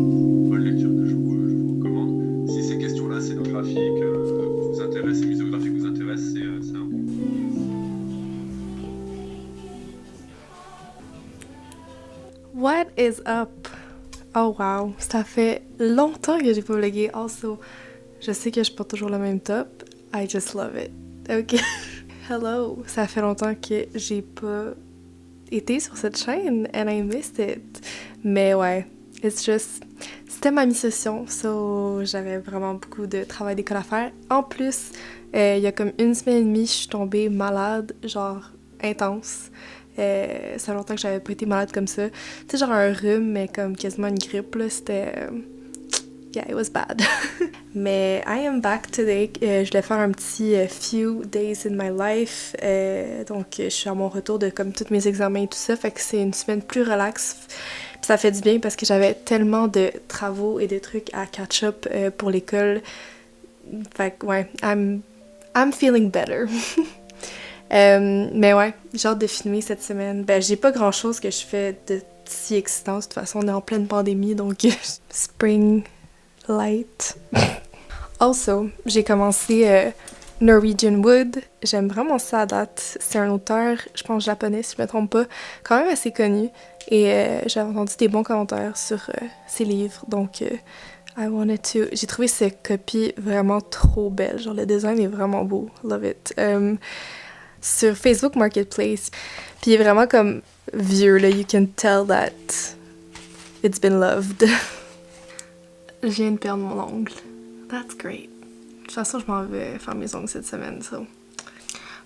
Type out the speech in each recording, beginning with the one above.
bonne lecture que je vous recommande. Si ces questions-là scénographiques vous intéressent, et muséographiques vous intéressent, c'est un bon. What is up? Oh wow, ça fait longtemps que j'ai pas vlogué. Also, je sais que je porte toujours le même top. I just love it. Ok. Hello, ça fait longtemps que j'ai pas été sur cette chaîne and I missed it. Mais ouais, it's just... C'était ma mi-session, so j'avais vraiment beaucoup de travail d'école à faire. En plus, il y a comme une semaine et demie, je suis tombée malade, genre intense. Ça fait longtemps que j'avais pas été malade comme ça. Tu sais, genre un rhume, mais comme quasiment une grippe, là, c'était... yeah, it was bad. Mais I am back today. Je voulais faire un petit few days in my life. Donc, je suis à mon retour de comme tous mes examens et tout ça. Fait que c'est une semaine plus relax. Puis ça fait du bien parce que j'avais tellement de travaux et de trucs à catch up pour l'école. Fait que ouais, I'm feeling better. Mais ouais, j'ai hâte de filmer cette semaine. Ben, j'ai pas grand chose que je fais de si excitant. De toute façon, on est en pleine pandémie, donc spring light. Also, j'ai commencé Norwegian Wood. J'aime vraiment ça à date. C'est un auteur, je pense japonais si je me trompe pas, quand même assez connu. Et j'avais entendu des bons commentaires sur ses livres. Donc, I wanted to... J'ai trouvé cette copie vraiment trop belle. Genre, le design est vraiment beau. Love it. Sur Facebook Marketplace. Puis il est vraiment comme vieux, là. You can tell that it's been loved. Je viens de perdre mon ongle. That's great. De toute façon, je m'en vais faire mes ongles cette semaine, so.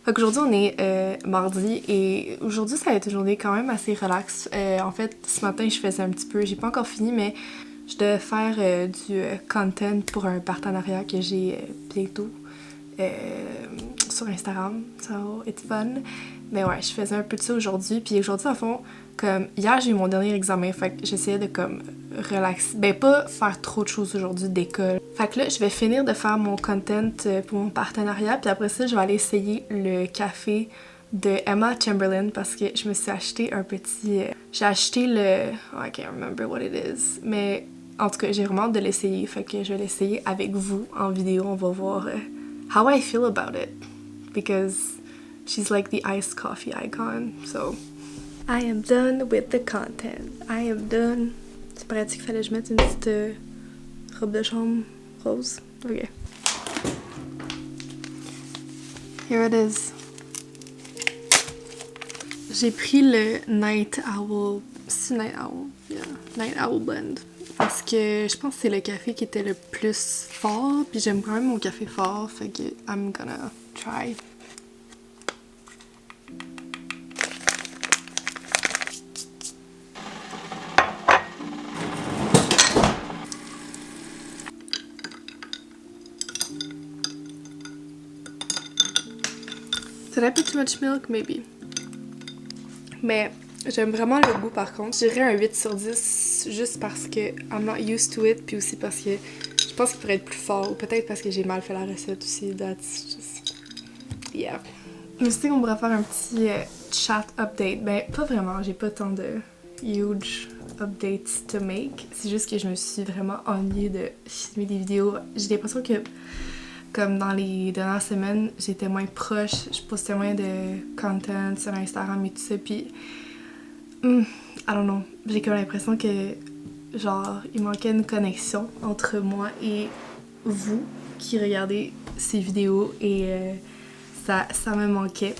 Fait qu'aujourd'hui, on est mardi et aujourd'hui, ça va être une journée quand même assez relax. En fait, ce matin, je faisais un petit peu, j'ai pas encore fini, mais je devais faire du content pour un partenariat que j'ai bientôt sur Instagram. So, it's fun. Mais ouais, je faisais un peu de ça aujourd'hui. Puis aujourd'hui, en fond, comme hier, j'ai eu mon dernier examen. Fait que j'essayais de comme relaxer. Ben, pas faire trop de choses aujourd'hui d'école. Fait que là, je vais finir de faire mon content pour mon partenariat. Puis après ça, je vais aller essayer le café de Emma Chamberlain parce que je me suis acheté un petit... j'ai acheté le... Oh, I can't remember what it is. Mais en tout cas, j'ai vraiment hâte de l'essayer. Fait que je vais l'essayer avec vous en vidéo. On va voir how I feel about it. Because she's like the iced coffee icon. So, I am done with the content. I am done. C'est pratique qu'il fallait que je mette une petite robe de chambre rose. Ok. Here it is. J'ai pris le Night Owl. C'est Night Owl? Yeah. Night Owl Blend. Parce que je pense que c'est le café qui était le plus fort. Puis j'aime quand même mon café fort. Fait que I'm gonna try. Did I put too much milk? Maybe. Mais j'aime vraiment le goût par contre. Je dirais un 8 sur 10 juste parce que I'm not used to it. Puis aussi parce que je pense qu'il pourrait être plus fort. Ou peut-être parce que j'ai mal fait la recette aussi. That's just... yeah. Je me suis dit qu'on pourrait faire un petit chat update. Ben, pas vraiment. J'ai pas tant de huge updates to make. C'est juste que je me suis vraiment ennuyée de filmer des vidéos. J'ai l'impression que comme dans les dernières semaines, j'étais moins proche, je postais moins de content sur Instagram et tout ça, puis I don't know, j'ai comme l'impression que genre il manquait une connexion entre moi et vous qui regardez ces vidéos et ça me manquait.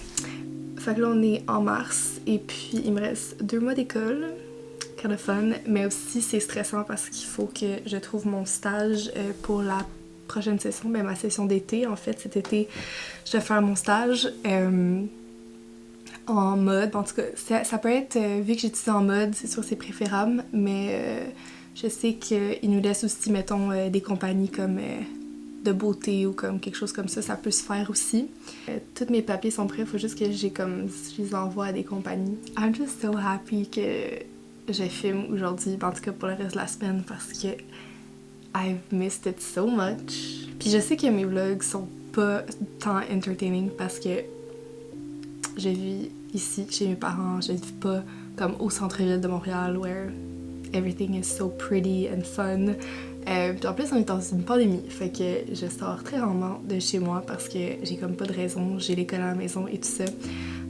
Fait que là on est en mars et puis il me reste 2 mois d'école, kind of fun, mais aussi c'est stressant parce qu'il faut que je trouve mon stage pour la prochaine session, ben ma session d'été en fait, cet été je vais faire mon stage en mode, en tout cas ça peut être, vu que j'étudie en mode, c'est sûr que c'est préférable, mais je sais qu'ils nous laissent aussi, mettons, des compagnies comme de beauté ou comme quelque chose comme ça peut se faire aussi. Tous mes papiers sont prêts, il faut juste que je les envoie à des compagnies. I'm just so happy que je filme aujourd'hui, en tout cas pour le reste de la semaine, parce que I've missed it so much. Puis je sais que mes vlogs sont pas tant entertaining parce que je vis ici chez mes parents, je vis pas comme au centre-ville de Montréal where everything is so pretty and fun. Puis en plus, on est dans une pandémie, fait que je sors très rarement de chez moi parce que j'ai comme pas de raison, j'ai l'école à la maison et tout ça.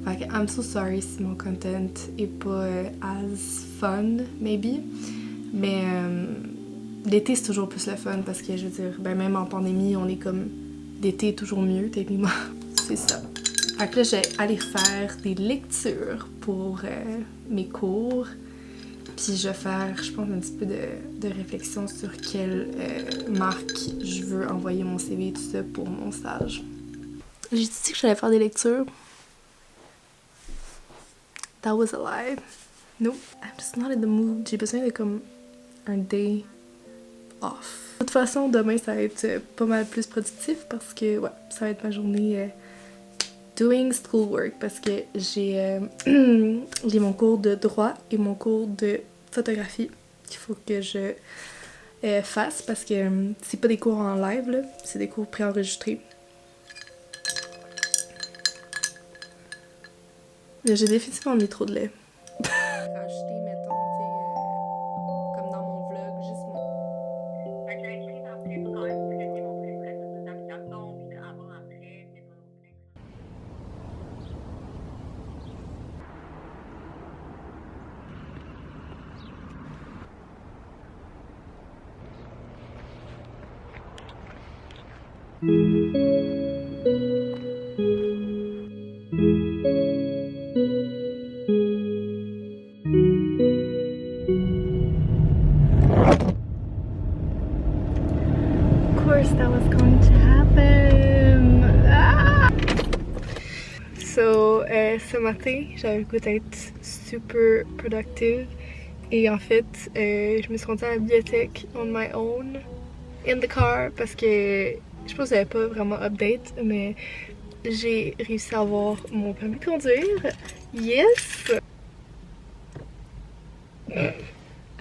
Fait que I'm so sorry si mon content est pas as fun, maybe. Mais l'été, c'est toujours plus le fun parce que, je veux dire, ben même en pandémie, on est comme... L'été est toujours mieux, techniquement. C'est ça. Fait que là, j'ai allé faire des lectures pour mes cours. Puis je vais faire, je pense, un petit peu de réflexion sur quelle marque je veux envoyer mon CV et tout ça pour mon stage. J'ai dit que j'allais faire des lectures. That was a lie. Nope, I'm just not in the mood. J'ai besoin de comme un day off. De toute façon, demain, ça va être pas mal plus productif parce que, ouais, ça va être ma journée doing schoolwork parce que j'ai mon cours de droit et mon cours de photographie qu'il faut que je fasse parce que c'est pas des cours en live, là, c'est des cours préenregistrés. J'ai définitivement mis trop de lait. Rajouter, mettons, comme dans mon vlog, juste mon... Fait que j'ai écrit dans le livre quand même traiter mon processus d'application, puis avant, après, puis Of course that was going to happen. Ah! So, ce matin, j'avais le goût d'être super productive. Et en fait, je me suis rendue à la bibliothèque on my own, in the car, parce que je pense que j'avais pas vraiment update, mais j'ai réussi à avoir mon permis de conduire. Yes!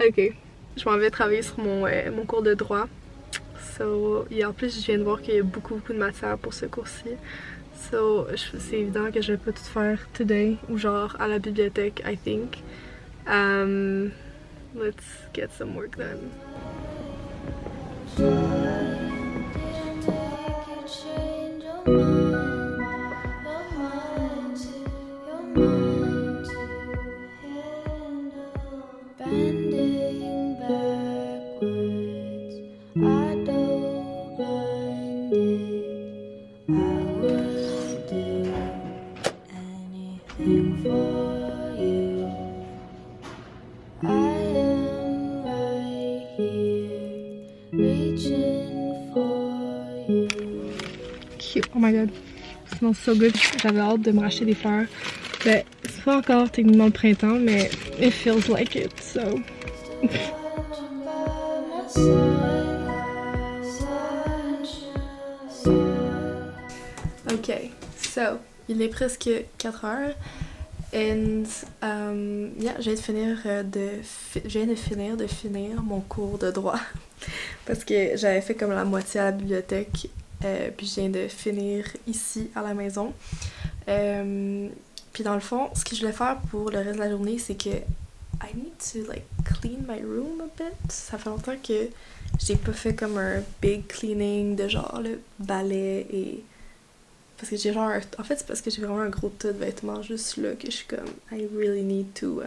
Ok, je m'en vais travailler sur mon cours de droit. So, et en plus, je viens de voir qu'il y a beaucoup de matière pour ce cours-ci. So, c'est évident que je vais pas tout faire today ou genre à la bibliothèque, I think. Let's get some work done. Cute. Oh my god, it smells so good. J'avais hâte de me racheter des fleurs. Ben, c'est pas encore techniquement le printemps, mais it feels like it, so... Ok, so, il est presque 4 heures. And, yeah, je viens de finir mon cours de droit. Parce que j'avais fait comme la moitié à la bibliothèque. Puis je viens de finir ici à la maison. Puis dans le fond, ce que je voulais faire pour le reste de la journée, c'est que I need to like clean my room a bit. Ça fait longtemps que j'ai pas fait comme un big cleaning de genre le balai et... Parce que j'ai genre... En fait, c'est parce que j'ai vraiment un gros tas de vêtements juste là que je suis comme I really need to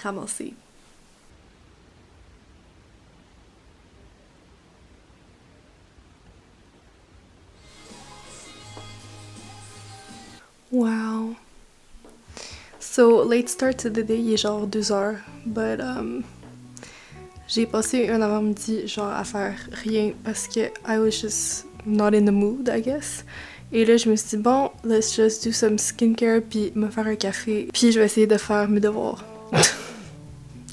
ramasser. Wow. So, late start to the day, il est genre 2 heures, but j'ai passé un avant-midi genre à faire rien parce que I was just not in the mood, I guess. Et là, je me suis dit, bon, let's just do some skincare puis me faire un café. Puis je vais essayer de faire mes devoirs.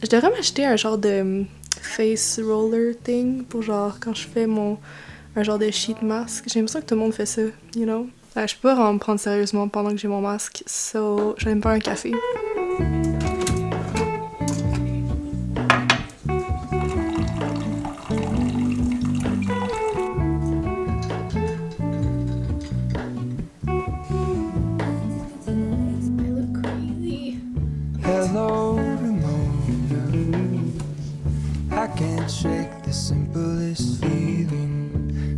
Je devrais m'acheter un genre de face roller thing pour genre quand je fais un genre de sheet mask. J'ai l'impression que tout le monde fait ça, you know? Je peux pas vraiment me prendre sérieusement pendant que j'ai mon masque, so je vais me faire un café. I look crazy. Hello, pneumonia. shake the simplest feeling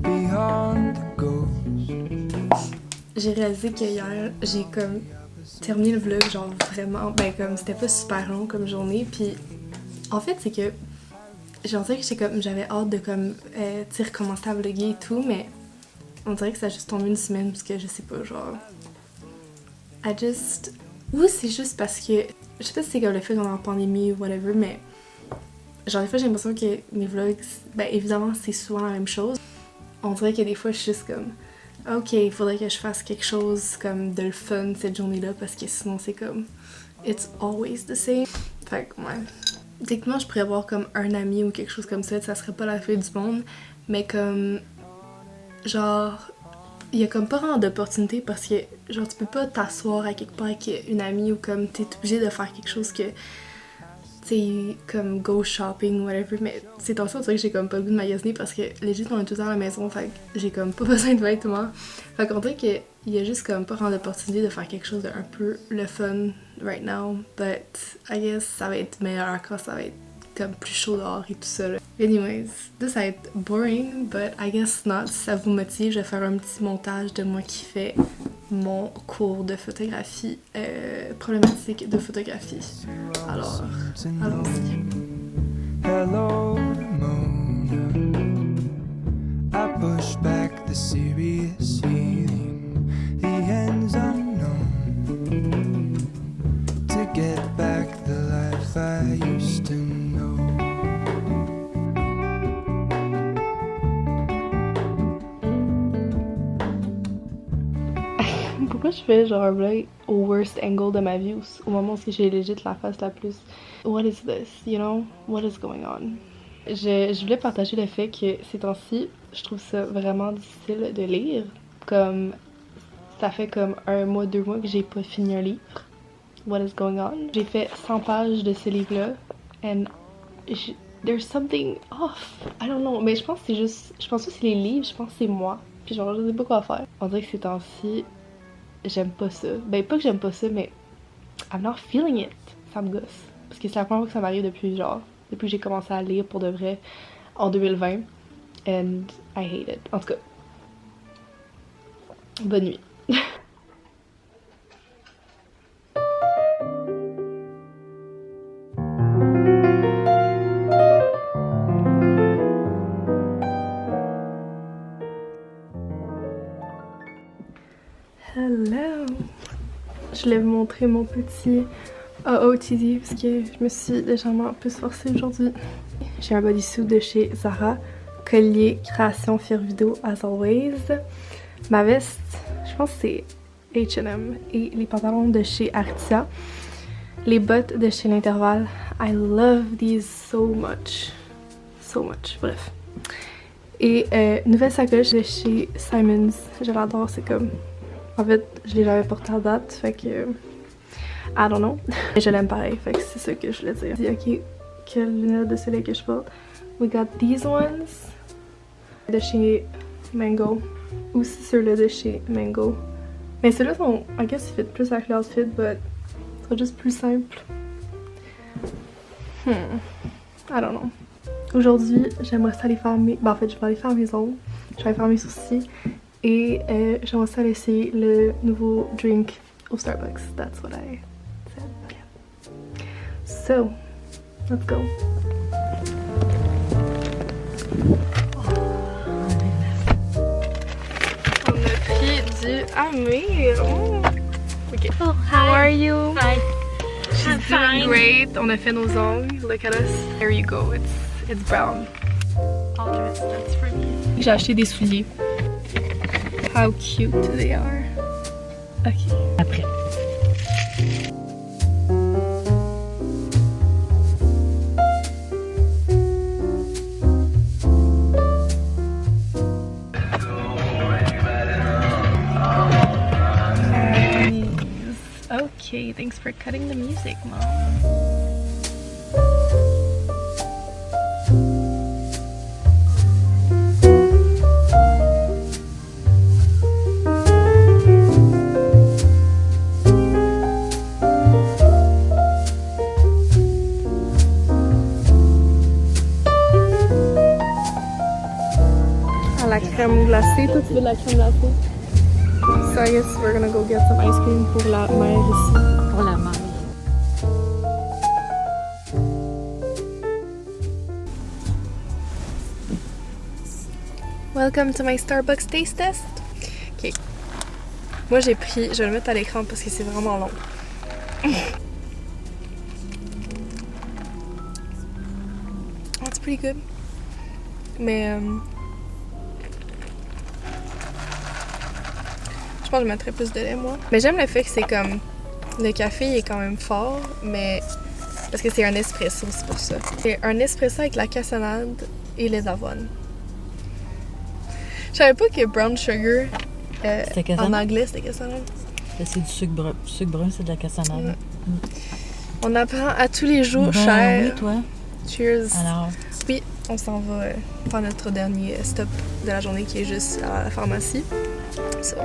beyond the ghost. J'ai réalisé que hier, j'ai comme terminé le vlog, genre vraiment, ben comme c'était pas super long comme journée, puis en fait c'est que j'en dirais que j'avais hâte de comme, tu sais, recommencer à vlogger et tout, mais on dirait que ça a juste tombé une semaine parce que je sais pas, genre, ou c'est juste parce que, je sais pas si c'est comme le fait qu'on est en pandémie ou whatever, mais genre des fois j'ai l'impression que mes vlogs, ben évidemment c'est souvent la même chose, on dirait que des fois je suis juste comme ok, il faudrait que je fasse quelque chose comme de le fun cette journée-là parce que sinon c'est comme it's always the same. Fait que ouais. Techniquement je pourrais avoir comme un ami ou quelque chose comme ça serait pas la fin du monde, mais comme genre il y a comme pas vraiment d'opportunité parce que genre tu peux pas t'asseoir à quelque part avec une amie ou comme t'es obligé de faire quelque chose que tu sais comme go shopping ou whatever, mais c'est dans ça on dirait que j'ai comme pas le goût de magasiner parce que legit on est tout le temps à la maison, fait que j'ai comme pas besoin de vêtements, fait qu'on dirait qu'il y a juste comme pas vraiment d'opportunité de faire quelque chose de un peu le fun right now, but I guess ça va être meilleur quand ça va être comme plus chaud dehors et tout ça là. Anyways, ça va être boring, but I guess not. Si ça vous motive, je vais faire un petit montage de moi qui fait mon cours de photographie, problématique de photographie. Alors, allons-y. Hello, Mona. I push back the serious feeling, the ends unknown, to get back the life I used to know. Pourquoi je fais genre un vlog au worst angle de ma vie au moment où j'ai legit la face la plus what is this, you know, what is going on. Je voulais partager le fait que ces temps-ci, je trouve ça vraiment difficile de lire. Comme ça fait comme 1 mois, 2 mois que j'ai pas fini un livre. What is going on? J'ai fait 100 pages de ce livre-là and there's something off. I don't know, mais je pense que c'est juste, je pense pas que c'est les livres, je pense que c'est moi. Puis genre je sais pas quoi faire. On dirait que ces temps-ci j'aime pas ça. Ben pas que j'aime pas ça, mais I'm not feeling it. Ça me gosse. Parce que c'est la première fois que ça m'arrive depuis que j'ai commencé à lire pour de vrai en 2020. And I hate it. En tout cas, bonne nuit. Hello! Je voulais vous montrer mon petit OOTD parce que je me suis légèrement un peu forcée aujourd'hui. J'ai un bodysuit de chez Zara, collier création Firvido as always. Ma veste, je pense que c'est H&M et les pantalons de chez Artia. Les bottes de chez l'Intervalle. I love these so much. So much, bref. Et nouvelle sacoche de chez Simons. Je l'adore, c'est comme... En fait, je l'ai jamais porté à date, fait que... I don't know. Mais je l'aime pareil, fait que c'est ça que je voulais dire. Ok, quelles lunettes de soleil que je porte? We got these ones. De chez Mango. Aussi ceux-là de chez Mango. Mais ceux-là sont... I guess ils fit plus avec l'outfit, but... Ils sont juste plus simples. I don't know. Aujourd'hui, j'aimerais ça aller faire mes... Ben, en fait, je vais aller faire mes ongles. Je vais aller faire mes sourcils. Et j'aimerais ça aller essayer le nouveau drink au Starbucks. That's what I said. Yeah. So, let's go. On a pris du Amir. Oh. Okay. Oh, How hi. are you? Hi. She's I'm doing fine. great. On a fait nos ongles. Look at us. There you go. It's brown. All dressed. That's for me. J'ai acheté des souliers. How cute they are. Ok. Après. Okay, thanks for cutting the music, Mom. la crème glacée. Toi, tu veux de la crème glacée? So I guess we're gonna go get some ice cream pour la mère ici. Pour la mère. Welcome to my Starbucks taste test. Ok. Moi j'ai pris, je vais le mettre à l'écran parce que c'est vraiment long. Oh, it's pretty good. Mais je pense que je mettrais plus de lait moi. Mais j'aime le fait que c'est comme le café il est quand même fort, mais parce que c'est un espresso, c'est pour ça. C'est un espresso avec la cassonade et lait d'avoine. Je savais pas que brown sugar C'était en cassonade? anglais c'était cassonade. C'est du sucre brun. Sucre brun, c'est de la cassonade. On apprend à tous les jours, Ben cher. oui, toi. Cheers. Alors, Oui, on s'en va faire notre dernier stop de la journée qui est juste à la pharmacie. So.